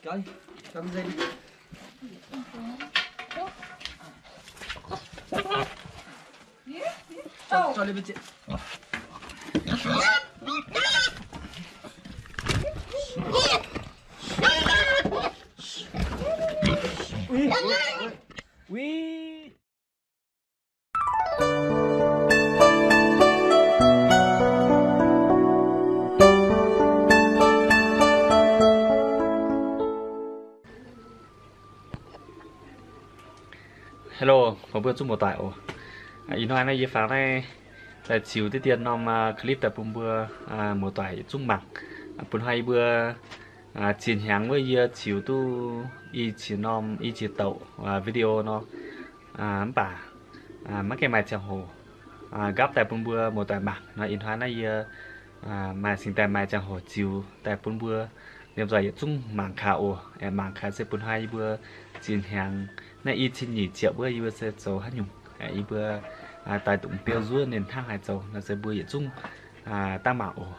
Coi, cầm dây đi. Cho lên bên trên. Ui. Ui. Hello, có bữa chung một tại ồ. Ý nói này phá này là chiều tiết tiền nom clip tại bùm bữa một tại chung mặt. Bùn hay bữa chiến hàng với chiều tu y chỉ nom y chỉ tàu video nó bà mấy cái mai chẳng hồ gấp tại bùm bữa một tại mặt nó ý nói này mai sinh tại mai chẳng hồ chiều tại bùm bữa niệm rồi chung mảng khá ồ mảng khá sẽ bùn hay bữa chiến hàng này ít trên nhị triệu bữa yêu sẽ giàu hát nhung ý bữa tại tụng tiêu dưa nên thang hải giàu nó sẽ bữa hiện chung ta bảo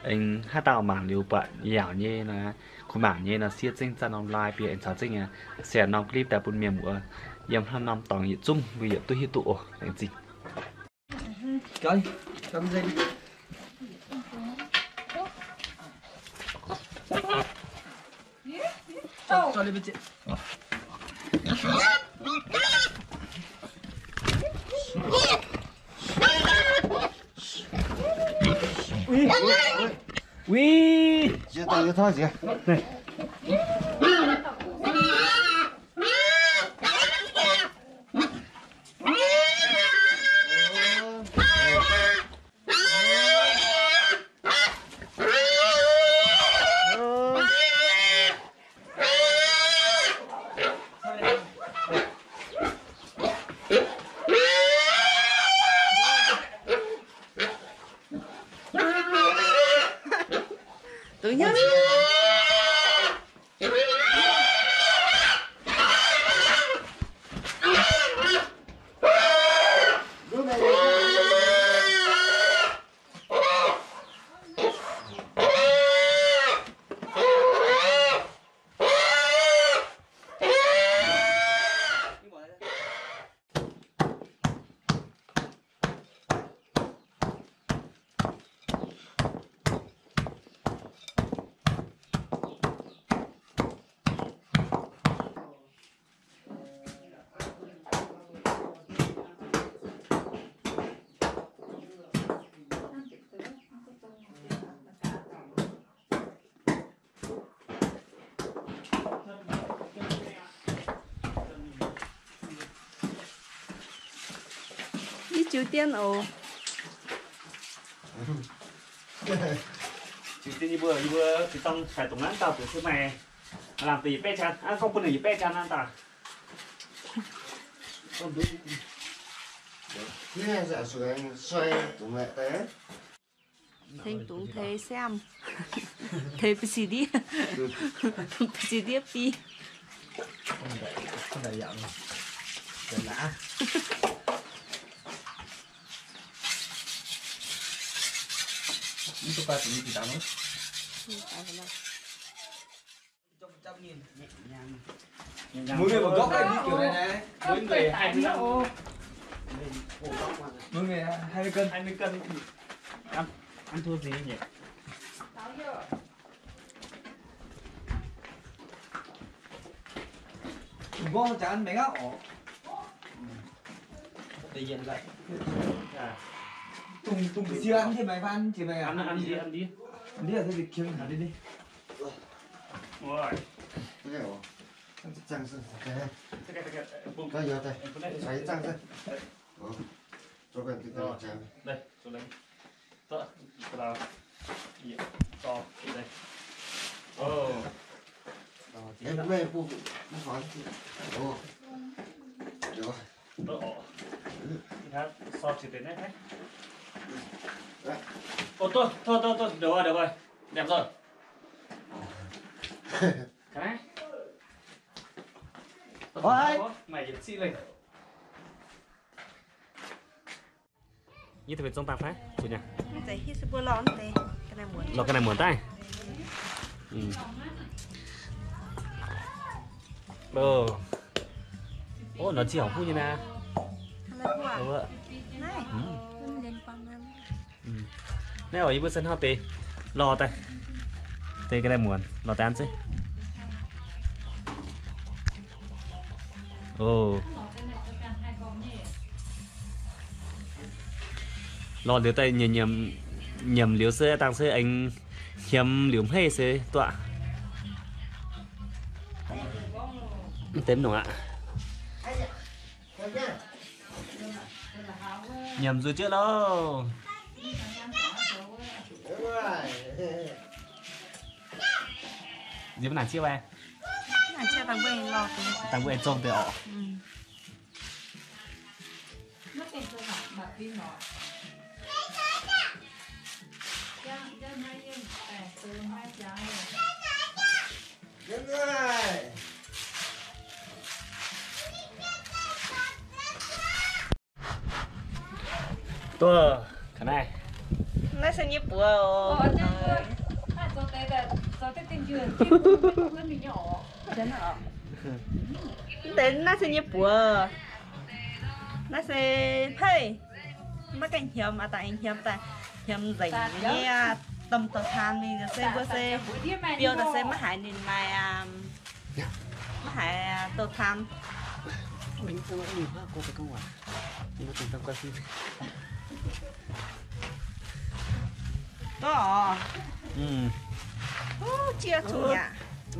anh hát tao mảng liều bạn dẻo như là khu mảng như là siết sinh ra online bị anh cháu sinh sẽ nòng clip tại buôn miền mùa yếm tham năm tổng hiện chung vì hiện tôi hiện tụ anh gì coi cầm dây đi. Cho lên bên trên. Ui. Ui. Chưa tay cho thôi gì? Này. Tự nhiên đi Triều Tiên ồ. Triều Tiên như vừa thì xong phải tổng ngắn tàu của sư mày làm tỷ pe chăn không quân này pe chăn ăn ta. Nghe dạ xoay của mẹ té. Thanh Tuấn thế xem. Thế bị gì đi? Bị gì đi pi? Không phải dạng rồi lã. Chúng ta chỉ tao nữa. Mỗi người một góc này như kiểu này này. Mỗi người 20 ô. Mỗi người 20 cân. 20 cân thì ăn thua gì nhỉ? Có chả ăn bánh áo. Tự nhiên vậy. Tùng chưa ăn thì mày ăn thì mày ăn đi. Ăn đi là thế thì kiếm ăn đi đi. Rồi. Cái này trang sơn cái giờ đây xoáy trang sơn cho cần cái trang đây cho lấy tớ vào to đây em về phụ nó khó rồi tớ hát so chỉ đến đấy thôi được rồi đẹp rồi cái này mày giật xị lên như thế trong tạp đấy chủ nhà Cái hít bữa lon thế. Cái này muốn. lo cái này muốn tay Ô, nó chỉ học phu như nào? Đúng ạ. Này, liên quan đến Nè, ở bữa sân hoa tê, lò tay, tê cái này muốn, lò tay ăn chứ. Ồ, lò liều tay nhầm liều xe tăng xe anh nhầm liều hay xe tọa. Tém đúng ạ. Nhầm rồi chưa đâu. Gì bên này chia về? này chưa bằng bên lọt Tăng về trông từ ọ. Tôi cái này. Nó sẽ như bùa. Đến nó sẽ như bùa. Nó sẽ thấy mấy cái hiểm mà tại hiểm dành như tầm tầm than thì sẽ bữa sẽ biểu là sẽ mất hại nên mà mất hại tầm than. Mình không có nhìn hoa cô phải không ạ? Mình có tình tâm quan phim. Đó. Chia chủ nhà.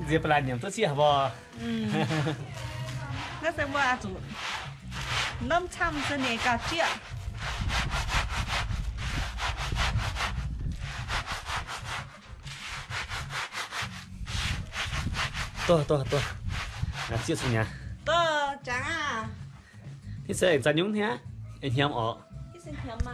Diệp là niệm tôi chia bò. Nó sẽ bữa chủ 500 sẽ này cả chia. Tôi. Là chia xuống nhà. Tôi chẳng à. Thế sẽ anh ra nhúng thế á? Anh hiếm ọ. Cái xin hiếm mà.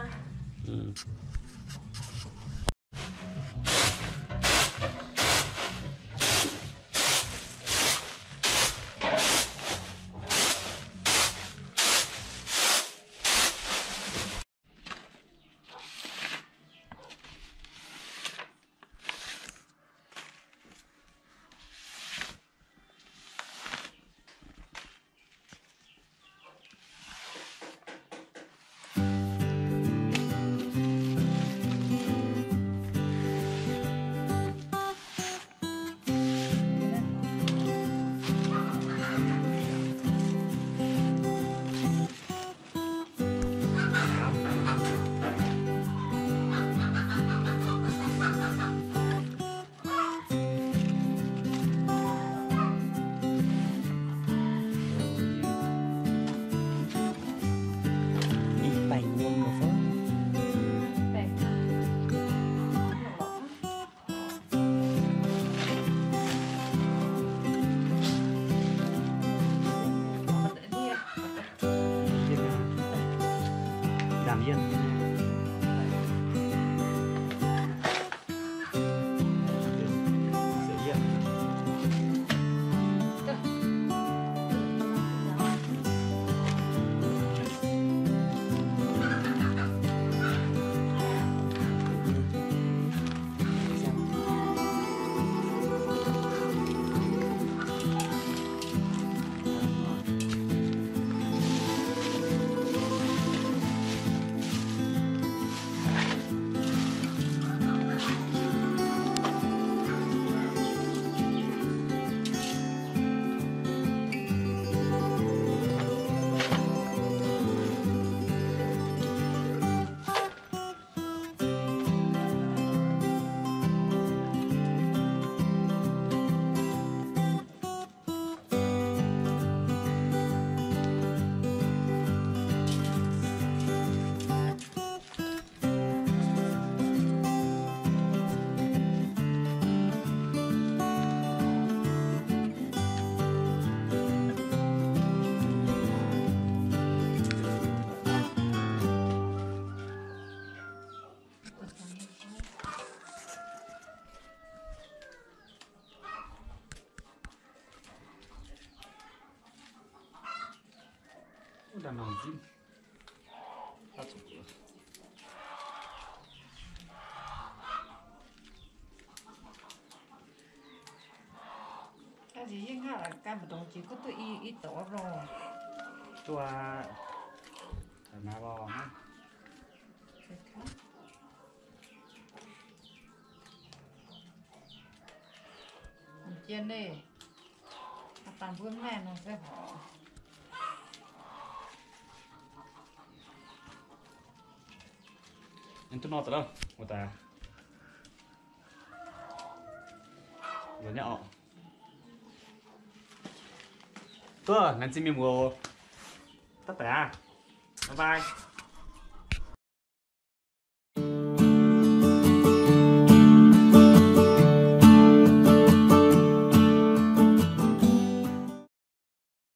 Udah nonton. cái gì nhưng ha là cái một đồng chí có tôi ít tổ rồi chua phải mà bò nữa trên đây tạm vương này nó sẽ bỏ anh tôi nói từ đâu một ta rồi nhọ tôi ngắn xin mình mua tất cả bye bye